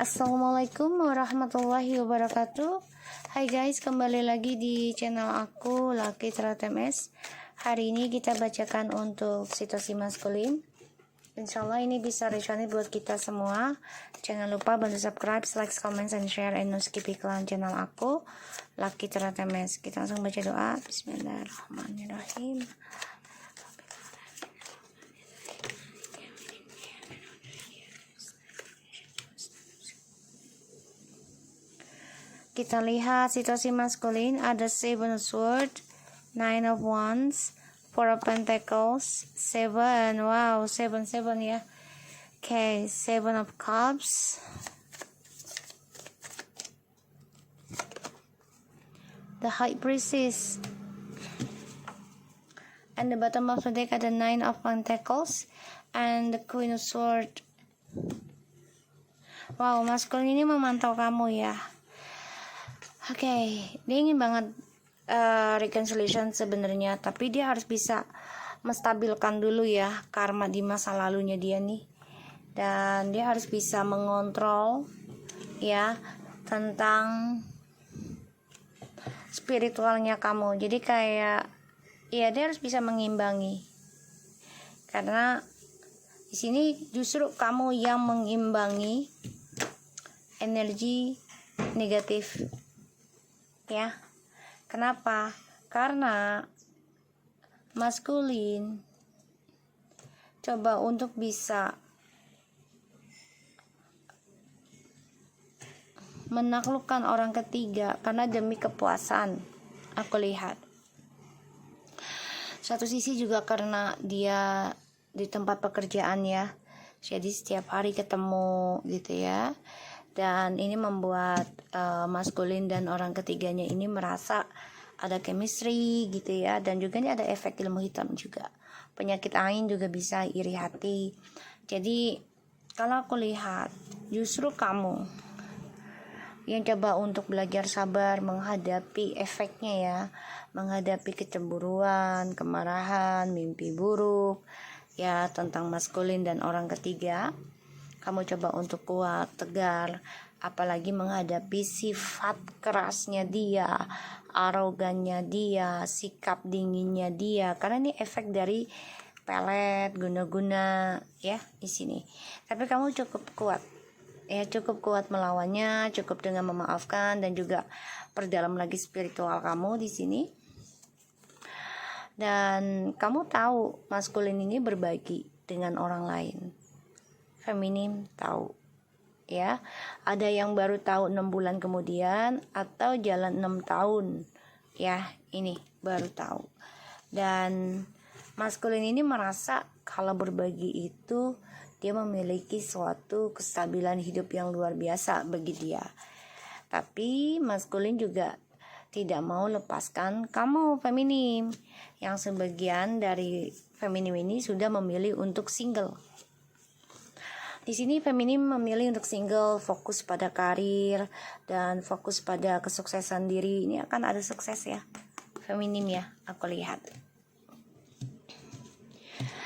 Assalamualaikum warahmatullahi wabarakatuh. Hai guys, kembali lagi di channel aku Lucky Tarot MS. Hari ini kita bacakan untuk situasi maskulin. Insyaallah ini bisa resonate buat kita semua. Jangan lupa bantu subscribe, like, comment, and share, and no skip iklan channel aku Lucky Tarot MS. Kita langsung baca doa. Bismillahirrahmanirrahim. Kita lihat situasi maskulin, ada Seven of Swords, Nine of Wands, Four of Pentacles, Seven, wow, Seven ya. Okay, Seven of Cups, the High Priestess, and the bottom of the deck ada Nine of Pentacles, and the Queen of Swords. Wow, maskulin ini memantau kamu ya. Oke, dia ingin banget reconciliation sebenarnya, tapi dia harus bisa menstabilkan dulu ya karma di masa lalunya dia nih, dan dia harus bisa mengontrol ya tentang spiritualnya kamu. Jadi kayak ya dia harus bisa mengimbangi, karena di sini justru kamu yang mengimbangi energi negatif. Ya, kenapa? Karena maskulin coba untuk bisa menaklukkan orang ketiga karena demi kepuasan. Aku lihat satu sisi juga karena dia di tempat pekerjaan ya, jadi setiap hari ketemu gitu ya. Dan ini membuat maskulin dan orang ketiganya ini merasa ada chemistry gitu ya. Dan juga ini ada efek ilmu hitam juga. Penyakit angin juga bisa iri hati. Jadi kalau aku lihat justru kamu yang coba untuk belajar sabar menghadapi efeknya ya. Menghadapi kecemburuan, kemarahan, mimpi buruk ya tentang maskulin dan orang ketiga. Kamu coba untuk kuat, tegar, apalagi menghadapi sifat kerasnya dia, arogannya dia, sikap dinginnya dia. Karena ini efek dari pelet, guna-guna ya di sini. Tapi kamu cukup kuat. Ya, cukup kuat melawannya, cukup dengan memaafkan dan juga perdalam lagi spiritual kamu di sini. Dan kamu tahu maskulin ini berbagi dengan orang lain. Feminim tahu ya, ada yang baru tahu 6 bulan kemudian atau jalan 6 tahun ya, ini baru tahu. Dan maskulin ini merasa kalau berbagi itu dia memiliki suatu kestabilan hidup yang luar biasa bagi dia. Tapi maskulin juga tidak mau lepaskan kamu feminim, yang sebagian dari feminim ini sudah memilih untuk single. Di sini feminim memilih untuk single, fokus pada karir dan fokus pada kesuksesan diri. Ini akan ada sukses ya, feminim ya, aku lihat.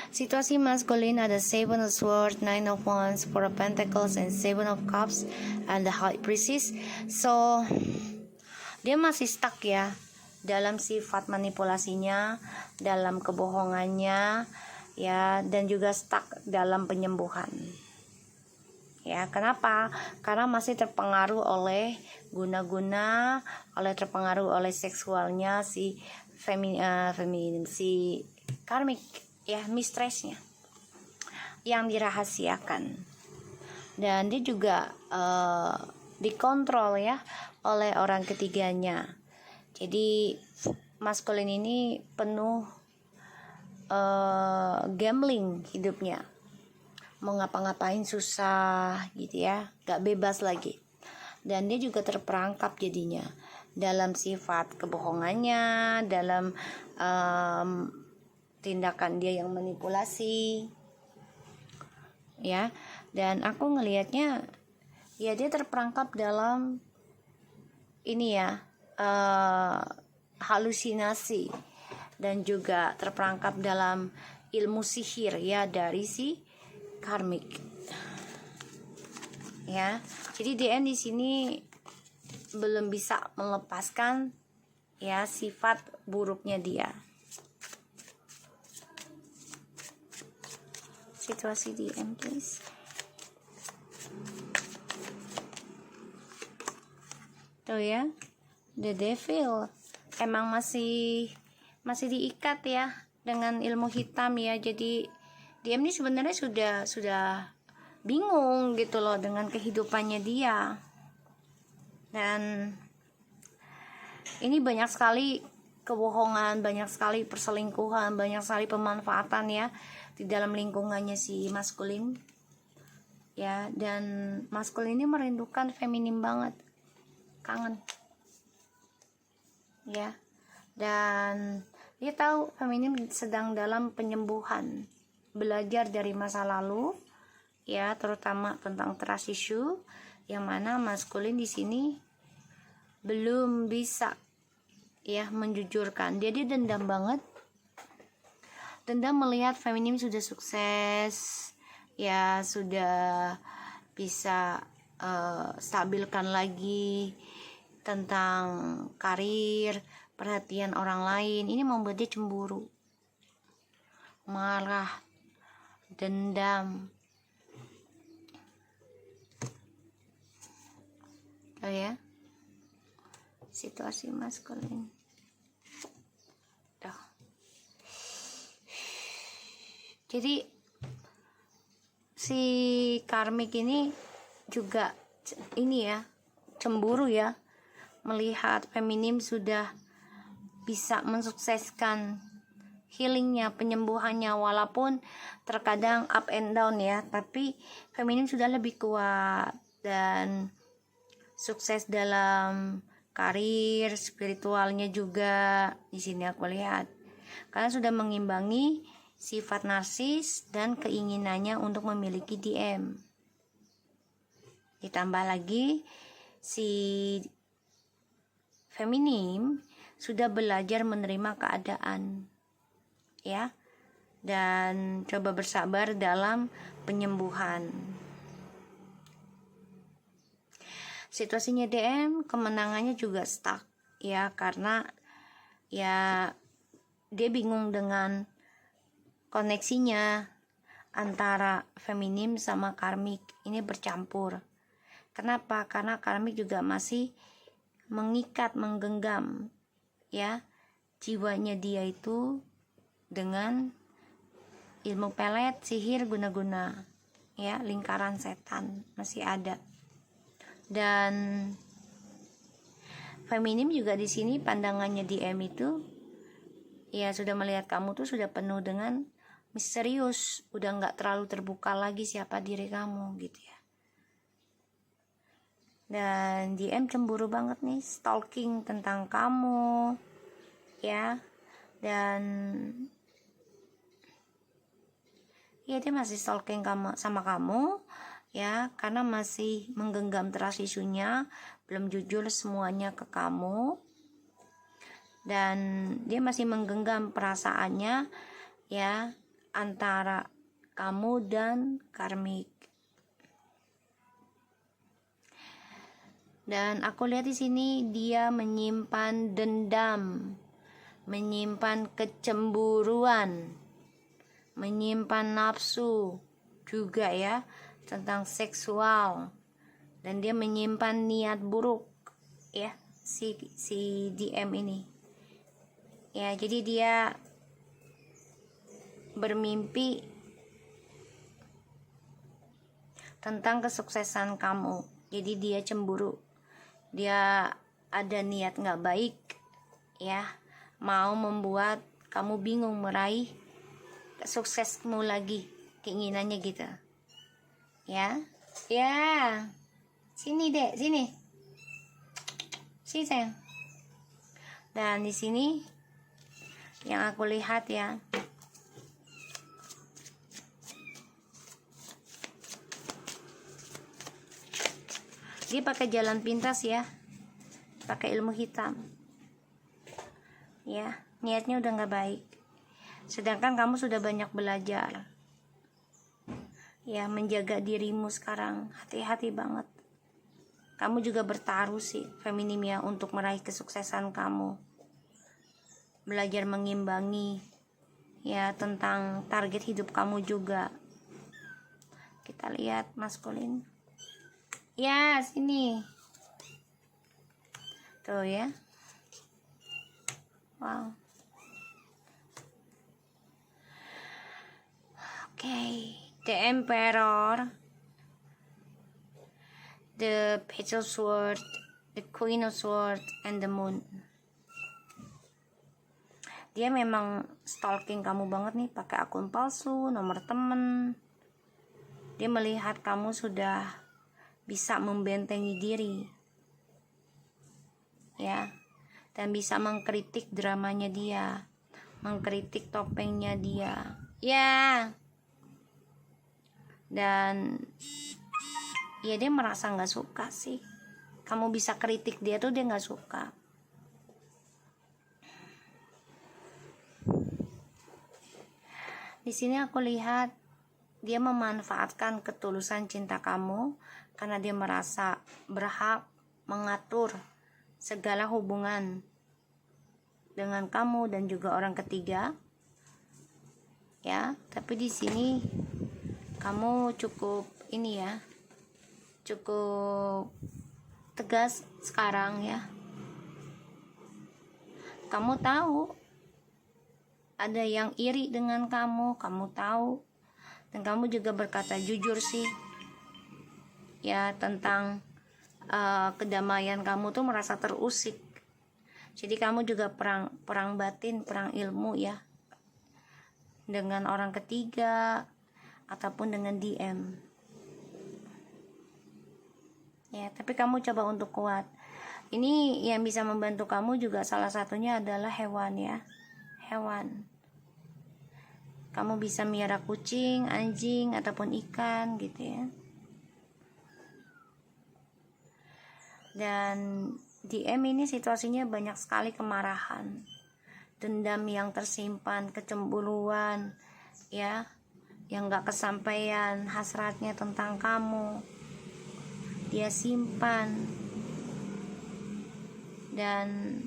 Situasi maskulin ada Seven of Swords, Nine of Wands, Four of Pentacles, and Seven of Cups, and the High Priestess. So dia masih stuck ya dalam sifat manipulasinya, dalam kebohongannya ya, dan juga stuck dalam penyembuhan. Ya, kenapa? Karena masih terpengaruh oleh guna-guna, terpengaruh oleh seksualnya si feminim, si karmik ya, mistressnya yang dirahasiakan. Dan dia juga dikontrol ya oleh orang ketiganya. Jadi maskulin ini penuh gambling hidupnya. Mau ngapa-ngapain susah gitu ya, gak bebas lagi. Dan dia juga terperangkap jadinya dalam sifat kebohongannya, dalam tindakan dia yang manipulasi ya. Dan aku ngelihatnya ya dia terperangkap dalam ini ya, halusinasi, dan juga terperangkap dalam ilmu sihir ya dari si karmik. ya. Jadi DM di sini belum bisa melepaskan ya sifat buruknya dia. Situasi DM please. Tuh ya, the devil emang masih diikat ya dengan ilmu hitam ya. Jadi DM ini sebenarnya sudah bingung gitu loh dengan kehidupannya dia. Dan ini banyak sekali kebohongan, banyak sekali perselingkuhan, banyak sekali pemanfaatan ya di dalam lingkungannya si maskulin ya. Dan maskulin ini merindukan feminim banget, kangen ya. Dan dia tahu feminim sedang dalam penyembuhan, belajar dari masa lalu ya, terutama tentang trust issue, yang mana maskulin di sini belum bisa ya menjujurkan. Dia dendam banget, dendam melihat feminim sudah sukses ya, sudah bisa stabilkan lagi tentang karir, perhatian orang lain. Ini membuat dia cemburu, marah, dendam. Oh ya, situasi maskulin. Tuh. Jadi si karmik ini juga ini ya, cemburu ya, melihat feminim sudah bisa mensukseskan healingnya, penyembuhannya, walaupun terkadang up and down ya, tapi feminim sudah lebih kuat dan sukses dalam karir, spiritualnya juga di sini aku lihat, karena sudah mengimbangi sifat narsis dan keinginannya untuk memiliki DM. Ditambah lagi si feminim sudah belajar menerima keadaan ya, dan coba bersabar dalam penyembuhan. Situasinya DM, kemenangannya juga stuck ya, karena ya dia bingung dengan koneksinya antara feminim sama karmik ini bercampur. Kenapa? Karena karmik juga masih mengikat, menggenggam ya jiwanya dia itu dengan ilmu pelet, sihir, guna-guna ya, lingkaran setan masih ada. Dan feminim juga di sini pandangannya DM itu ya sudah melihat kamu tuh sudah penuh dengan misterius, udah nggak terlalu terbuka lagi siapa diri kamu gitu ya. Dan DM cemburu banget nih, stalking tentang kamu ya. Dan ya dia masih stalking sama kamu ya, karena masih menggenggam trust isunya, belum jujur semuanya ke kamu, dan dia masih menggenggam perasaannya ya antara kamu dan karmik. Dan aku lihat di sini dia menyimpan dendam, menyimpan kecemburuan, menyimpan nafsu juga ya tentang seksual, dan dia menyimpan niat buruk ya si DM ini ya. Jadi dia bermimpi tentang kesuksesan kamu, jadi dia cemburu, dia ada niat nggak baik ya, mau membuat kamu bingung meraih suksesmu lagi, keinginannya gitu ya. Ya sini dek, sini sayang. Dan di sini yang aku lihat ya, dia pakai jalan pintas ya, pakai ilmu hitam ya, niatnya udah nggak baik, sedangkan kamu sudah banyak belajar ya, menjaga dirimu sekarang. Hati-hati banget. Kamu juga bertaruh sih feminim ya untuk meraih kesuksesan kamu. Belajar mengimbangi ya tentang target hidup kamu juga. Kita lihat maskulin. Ya, sini. Tuh ya. Wow. Okay. The Emperor, the Page of Swords, the Queen of Swords, and the Moon. Dia memang stalking kamu banget nih, pakai akun palsu, nomor temen. Dia melihat kamu sudah bisa membentengi diri, ya, dan bisa mengkritik dramanya dia, mengkritik topengnya dia, ya. Dan ya dia merasa nggak suka sih. Kamu bisa kritik dia tuh dia nggak suka. Di sini aku lihat dia memanfaatkan ketulusan cinta kamu karena dia merasa berhak mengatur segala hubungan dengan kamu dan juga orang ketiga. Ya, tapi di sini kamu cukup ini ya, cukup tegas sekarang ya. Kamu tahu ada yang iri dengan kamu tahu, dan kamu juga berkata jujur sih ya tentang kedamaian kamu tuh merasa terusik. Jadi kamu juga perang batin, perang ilmu ya, dengan orang ketiga ataupun dengan DM ya. Tapi kamu coba untuk kuat. Ini yang bisa membantu kamu juga salah satunya adalah hewan ya, hewan. Kamu bisa miara kucing, anjing, ataupun ikan gitu ya. Dan DM ini situasinya banyak sekali kemarahan, dendam yang tersimpan, kecemburuan ya, yang gak kesampaian hasratnya tentang kamu dia simpan. Dan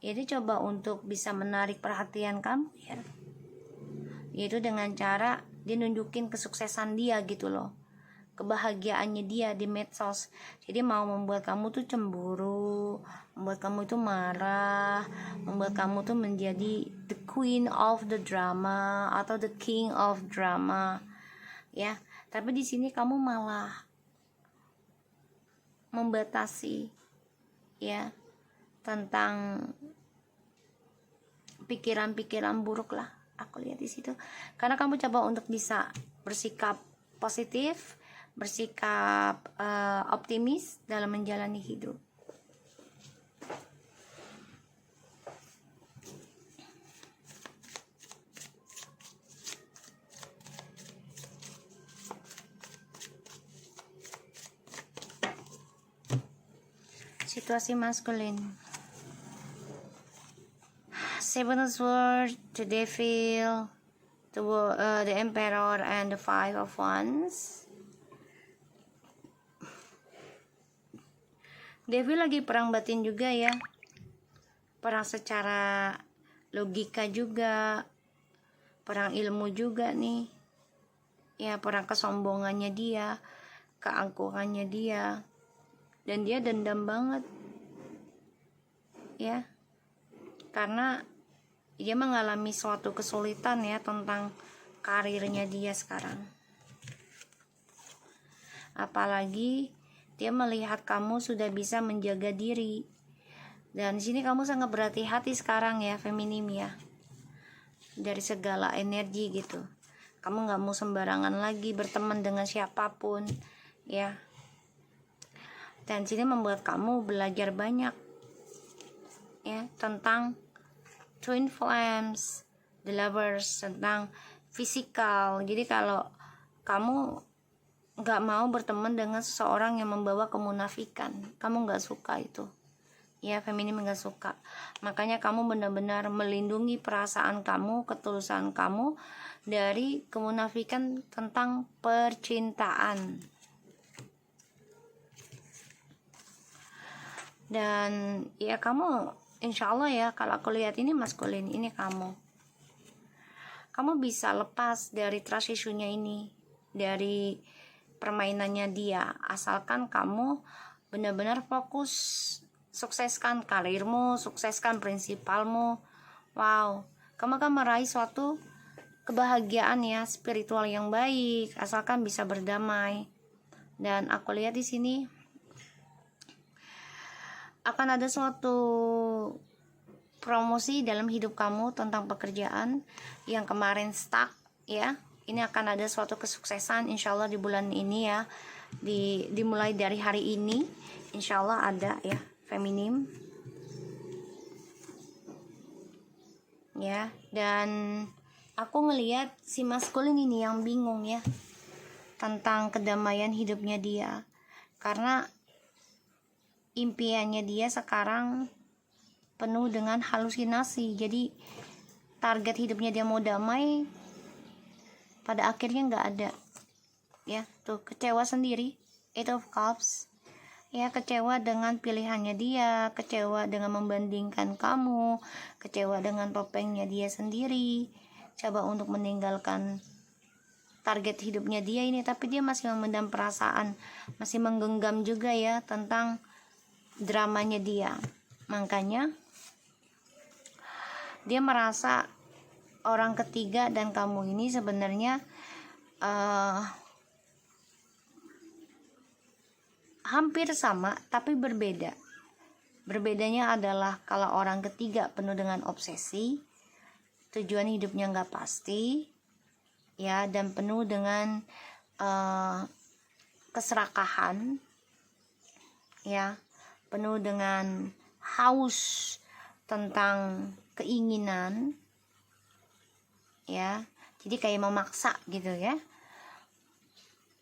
ya dia coba untuk bisa menarik perhatian kamu ya, yaitu dengan cara dia nunjukin kesuksesan dia gitu loh, kebahagiaannya dia di medsos. Jadi mau membuat kamu tuh cemburu, membuat kamu itu marah, membuat kamu tuh menjadi the queen of the drama atau the king of drama ya. Tapi di sini kamu malah membatasi ya tentang pikiran-pikiran buruk lah, aku lihat di situ. Karena kamu coba untuk bisa bersikap positif, bersikap optimis dalam menjalani hidup. Situasi maskulin. Seven of Swords, the Devil, the Emperor, and the Five of Wands. Devil lagi perang batin juga ya, perang secara logika juga, perang ilmu juga nih ya, perang kesombongannya dia, keangkuhannya dia, dan dia dendam banget ya, karena dia mengalami suatu kesulitan ya tentang karirnya dia sekarang. Apalagi dia melihat kamu sudah bisa menjaga diri, dan di sini kamu sangat berhati-hati sekarang ya feminim ya, dari segala energi gitu. Kamu nggak mau sembarangan lagi berteman dengan siapapun ya. Dan sini membuat kamu belajar banyak ya tentang twin flames, the lovers, tentang fisikal. Jadi kalau kamu nggak mau berteman dengan seseorang yang membawa kemunafikan, kamu nggak suka itu Ya, feminim nggak suka. Makanya kamu benar-benar melindungi perasaan kamu, ketulusan kamu dari kemunafikan tentang percintaan. Dan ya kamu, insya Allah ya, kalau aku lihat ini maskulin, ini kamu bisa lepas dari trust issue-nya ini, dari permainannya dia, asalkan kamu benar-benar fokus, sukseskan karirmu, sukseskan prinsipalmu. Wow, kamu akan meraih suatu kebahagiaan ya, spiritual yang baik, asalkan bisa berdamai. Dan aku lihat di sini akan ada suatu promosi dalam hidup kamu tentang pekerjaan yang kemarin stuck ya. Ini akan ada suatu kesuksesan insya Allah di bulan ini ya, dimulai dari hari ini insya Allah ada ya, feminim ya. Dan aku ngelihat si maskulin ini yang bingung ya tentang kedamaian hidupnya dia, karena impiannya dia sekarang penuh dengan halusinasi. Jadi target hidupnya dia mau damai, pada akhirnya nggak ada ya. Tuh, kecewa sendiri, Eight of Cups ya, kecewa dengan pilihannya dia, kecewa dengan membandingkan kamu, kecewa dengan topengnya dia sendiri, coba untuk meninggalkan target hidupnya dia ini, tapi dia masih memendam perasaan, masih menggenggam juga ya tentang dramanya dia. Makanya dia merasa orang ketiga dan kamu ini sebenarnya hampir sama tapi berbeda. Berbedanya adalah kalau orang ketiga penuh dengan obsesi, tujuan hidupnya nggak pasti ya, dan penuh dengan keserakahan ya, penuh dengan haus tentang keinginan ya, jadi kayak memaksa gitu ya.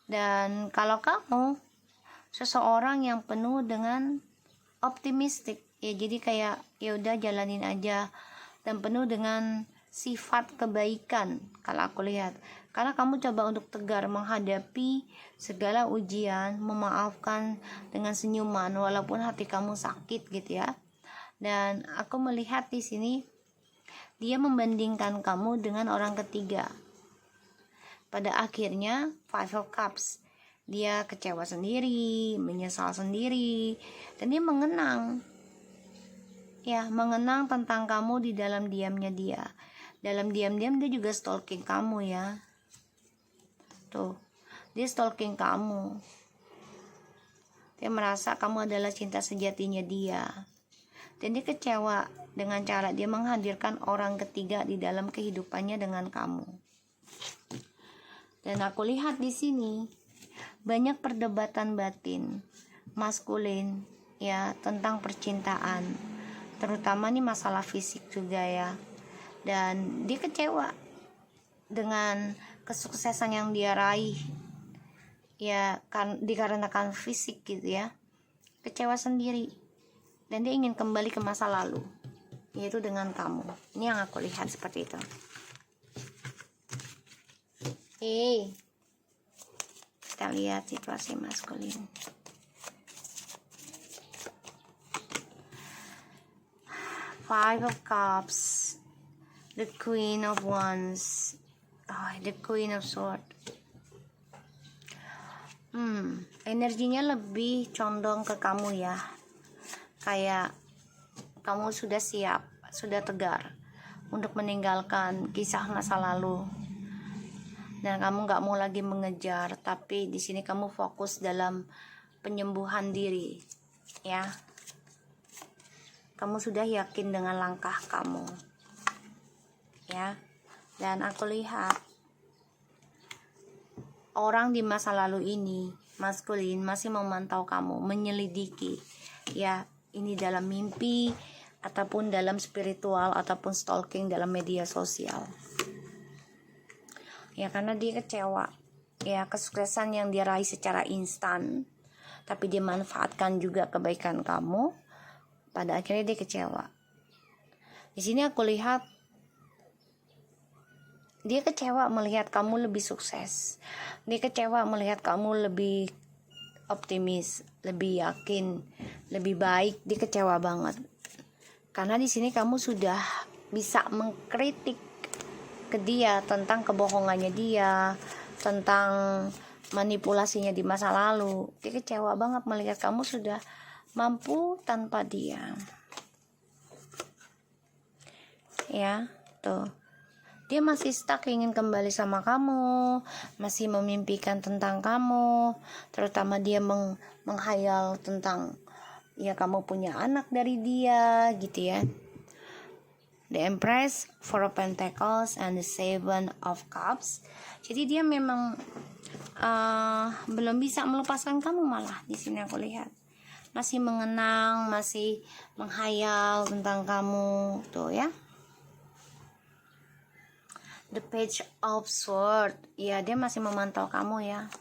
Dan kalau kamu seseorang yang penuh dengan optimistik ya, jadi kayak ya udah jalanin aja, dan penuh dengan sifat kebaikan kalau aku lihat, karena kamu coba untuk tegar menghadapi segala ujian, memaafkan dengan senyuman walaupun hati kamu sakit gitu ya. Dan aku melihat di sini dia membandingkan kamu dengan orang ketiga. Pada akhirnya Five of Cups, dia kecewa sendiri, menyesal sendiri, dan dia mengenang tentang kamu di dalam diamnya dia. Dalam diam-diam dia juga stalking kamu ya. Tuh, dia stalking kamu. Dia merasa kamu adalah cinta sejatinya dia. Dan dia kecewa dengan cara dia menghadirkan orang ketiga di dalam kehidupannya dengan kamu. Dan aku lihat di sini banyak perdebatan batin maskulin ya tentang percintaan, terutama nih masalah fisik juga ya. Dan dia kecewa dengan kesuksesan yang dia raih ya, dikarenakan fisik gitu ya. Kecewa sendiri, dan dia ingin kembali ke masa lalu, yaitu dengan kamu. Ini yang aku lihat seperti itu. Kita lihat situasi maskulin. Five of Cups, the Queen of Wands, the Queen of Swords. Energinya lebih condong ke kamu ya, kayak kamu sudah siap, sudah tegar untuk meninggalkan kisah masa lalu, dan kamu nggak mau lagi mengejar, tapi di sini kamu fokus dalam penyembuhan diri ya. Kamu sudah yakin dengan langkah kamu ya. Dan aku lihat orang di masa lalu ini maskulin masih memantau kamu, menyelidiki ya, ini dalam mimpi ataupun dalam spiritual ataupun stalking dalam media sosial ya, karena dia kecewa ya, kesuksesan yang dia raih secara instan, tapi dia manfaatkan juga kebaikan kamu pada akhirnya dia kecewa. Di sini aku lihat dia kecewa melihat kamu lebih sukses. Dia kecewa melihat kamu lebih optimis, lebih yakin, lebih baik. Dia kecewa banget. Karena di sini kamu sudah bisa mengkritik ke dia tentang kebohongannya dia, tentang manipulasinya di masa lalu. Dia kecewa banget melihat kamu sudah mampu tanpa dia. Ya, tuh. Dia masih stuck ingin kembali sama kamu, masih memimpikan tentang kamu, terutama dia menghayal tentang ya kamu punya anak dari dia gitu ya. The Empress, Four of Pentacles, and the Seven of Cups. Jadi dia memang belum bisa melepaskan kamu, malah di sini aku lihat masih mengenang, masih menghayal tentang kamu tuh ya. The Page of Swords, ya dia masih memantau kamu ya.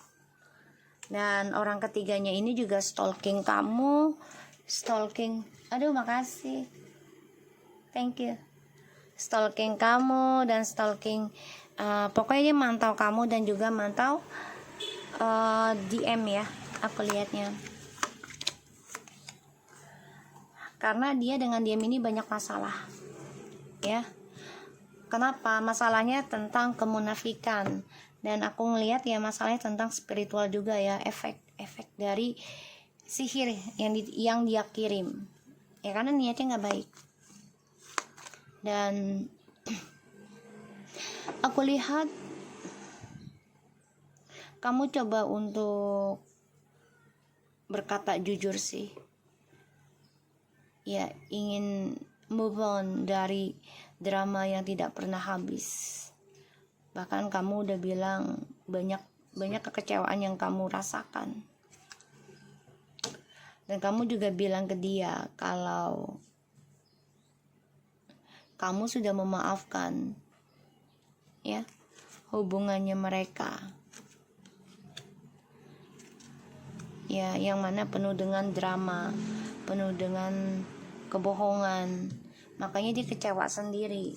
Dan orang ketiganya ini juga stalking kamu, aduh makasih, thank you, stalking kamu dan stalking, pokoknya dia mantau kamu dan juga mantau DM ya, aku lihatnya. Karena dia dengan DM ini banyak masalah ya. Kenapa? Masalahnya tentang kemunafikan, dan aku ngelihat ya masalahnya tentang spiritual juga ya, efek dari sihir yang dia kirim ya, karena niatnya nggak baik. Dan aku lihat kamu coba untuk berkata jujur sih ya, ingin move on dari drama yang tidak pernah habis. Bahkan kamu udah bilang banyak kekecewaan yang kamu rasakan. Dan kamu juga bilang ke dia kalau kamu sudah memaafkan ya hubungannya mereka. Ya, yang mana penuh dengan drama, penuh dengan kebohongan. Makanya dia kecewa sendiri.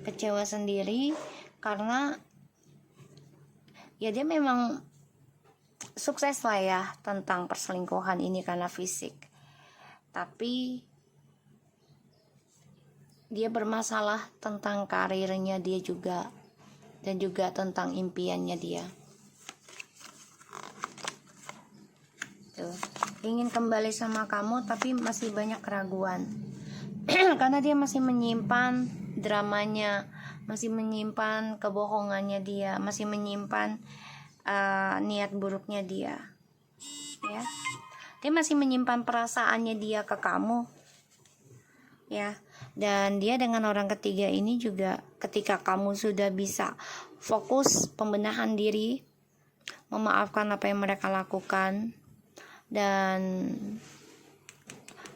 Kecewa sendiri karena ya dia memang sukses lah ya tentang perselingkuhan ini karena fisik. Tapi dia bermasalah tentang karirnya dia juga, dan juga tentang impiannya dia. Tuh. Ingin kembali sama kamu tapi masih banyak keraguan. Karena dia masih menyimpan dramanya, masih menyimpan kebohongannya dia, masih menyimpan niat buruknya dia ya. Dia masih menyimpan perasaannya dia ke kamu ya. Dan dia dengan orang ketiga ini juga, ketika kamu sudah bisa fokus pembenahan diri, memaafkan apa yang mereka lakukan, dan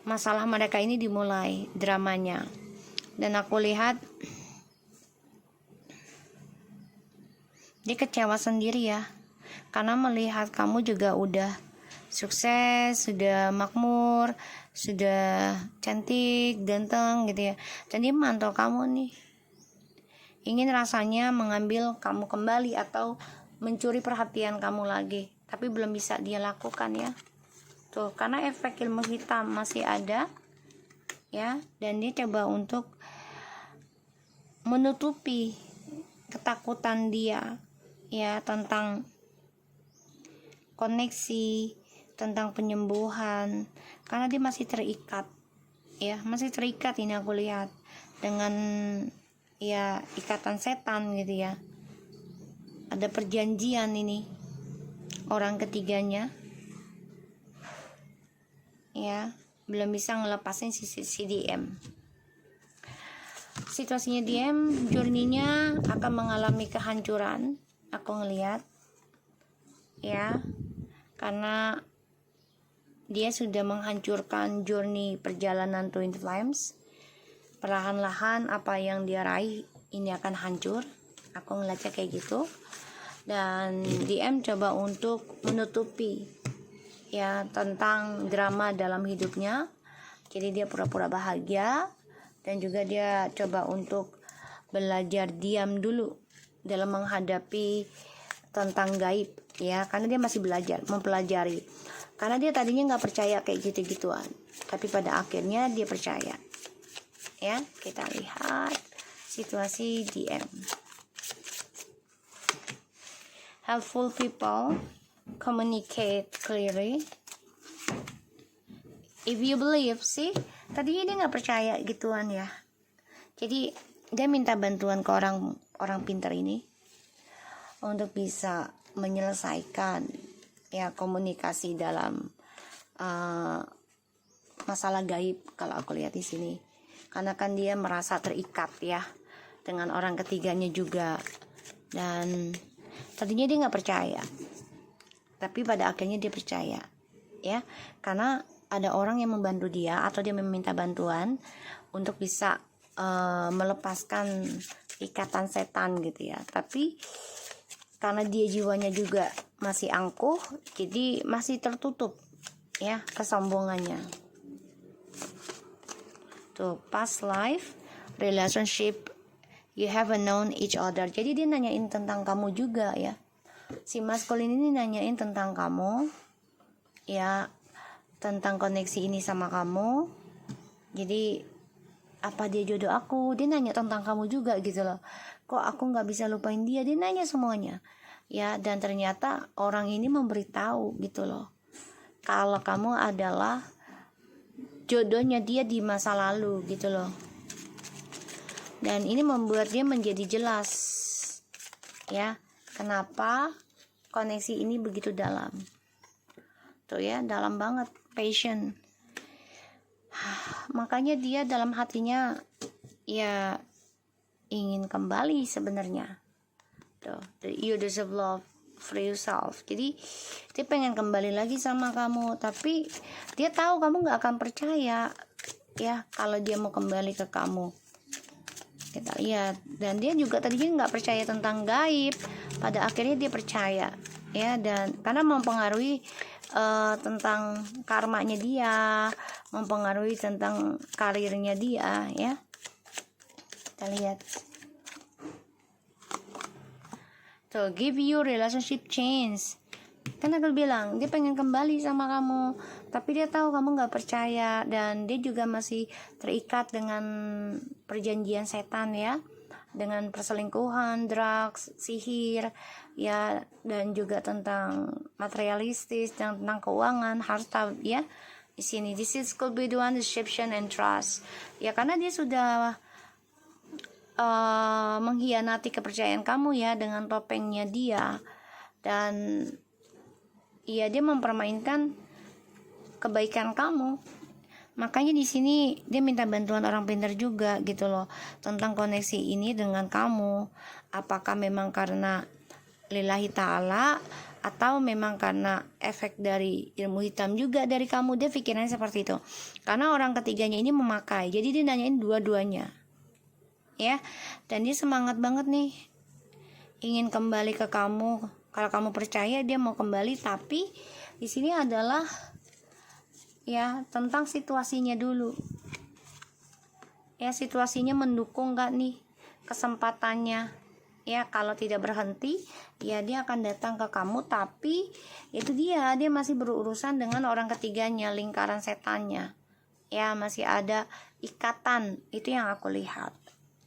masalah mereka ini dimulai dramanya. Dan aku lihat dia kecewa sendiri ya, karena melihat kamu juga udah sukses, sudah makmur, sudah cantik, ganteng gitu ya. Dan dia mantau kamu nih, ingin rasanya mengambil kamu kembali atau mencuri perhatian kamu lagi, tapi belum bisa dia lakukan ya. Tuh, karena efek ilmu hitam masih ada ya, dan dia coba untuk menutupi ketakutan dia ya tentang koneksi, tentang penyembuhan, karena dia masih terikat ya, masih terikat ini aku lihat dengan ya ikatan setan gitu ya. Ada perjanjian ini orang ketiganya ya, belum bisa ngelepasin si DM. Situasinya DM, journey-nya akan mengalami kehancuran, aku ngelihat ya, karena dia sudah menghancurkan journey perjalanan Twin Flames. Perlahan-lahan apa yang dia raih ini akan hancur, aku ngeliatnya kayak gitu. Dan DM coba untuk menutupi ya tentang drama dalam hidupnya. Jadi dia pura-pura bahagia, dan juga dia coba untuk belajar diam dulu dalam menghadapi tentang gaib, ya, karena dia masih belajar, mempelajari. Karena dia tadinya nggak percaya kayak gitu-gituan, tapi pada akhirnya dia percaya. Ya, kita lihat situasi DM. Helpful people communicate clearly. If you believe, sih, tadinya dia nggak percaya gituan ya. Jadi dia minta bantuan ke orang pintar ini untuk bisa menyelesaikan ya komunikasi dalam masalah gaib kalau aku lihat di sini. Karena kan dia merasa terikat ya dengan orang ketiganya juga, dan tadinya dia nggak percaya, tapi pada akhirnya dia percaya ya, karena ada orang yang membantu dia atau dia meminta bantuan untuk bisa melepaskan ikatan setan gitu ya. Tapi karena dia jiwanya juga masih angkuh, jadi masih tertutup ya kesombongannya. Tuh, past life relationship, you haven't known each other. Jadi dia nanyain tentang kamu juga ya. Si maskulin ini nanyain tentang kamu ya, tentang koneksi ini sama kamu. Jadi apa dia jodoh aku? Dia nanya tentang kamu juga gitu loh. Kok aku nggak bisa lupain dia? Dia nanya semuanya ya. Dan ternyata orang ini memberitahu gitu loh, kalau kamu adalah jodohnya dia di masa lalu gitu loh. Dan ini membuat dia menjadi jelas ya, kenapa koneksi ini begitu dalam. Tuh ya, dalam banget, passion. Makanya dia dalam hatinya ya ingin kembali sebenarnya. Tuh, you deserve love for yourself. Jadi dia pengen kembali lagi sama kamu, tapi dia tahu kamu gak akan percaya ya kalau dia mau kembali ke kamu. Kita lihat, dan dia juga tadinya nggak percaya tentang gaib, pada akhirnya dia percaya ya, dan karena mempengaruhi tentang karmanya dia, mempengaruhi tentang karirnya dia ya. Kita lihat tuh, give you relationship change. Kan aku bilang dia pengen kembali sama kamu, tapi dia tahu kamu gak percaya, dan dia juga masih terikat dengan perjanjian setan ya, dengan perselingkuhan, drugs, sihir ya, dan juga tentang materialistis dan tentang keuangan, harta ya. Di sini this is could be the one deception and trust ya, karena dia sudah mengkhianati kepercayaan kamu ya dengan topengnya dia, dan iya dia mempermainkan kebaikan kamu. Makanya di sini dia minta bantuan orang pintar juga gitu loh, tentang koneksi ini dengan kamu. Apakah memang karena lillahi ta'ala, atau memang karena efek dari ilmu hitam juga dari kamu. Dia pikirannya seperti itu, karena orang ketiganya ini memakai. Jadi dia nanyain dua-duanya ya, dan dia semangat banget nih ingin kembali ke kamu. Kalau kamu percaya dia mau kembali, tapi di sini adalah ya tentang situasinya dulu. Ya, situasinya mendukung gak nih kesempatannya? Ya, kalau tidak berhenti, ya dia akan datang ke kamu, tapi itu dia masih berurusan dengan orang ketiganya, lingkaran setannya. Ya, masih ada ikatan, itu yang aku lihat.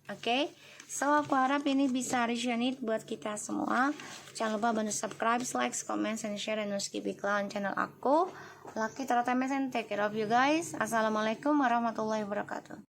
Oke? So aku harap ini bisa resonate buat kita semua. Jangan lupa bantu subscribe, like, comment, and share, dan skip iklan channel aku. Lucky Tarot MS and take care of you guys. Assalamualaikum warahmatullahi wabarakatuh.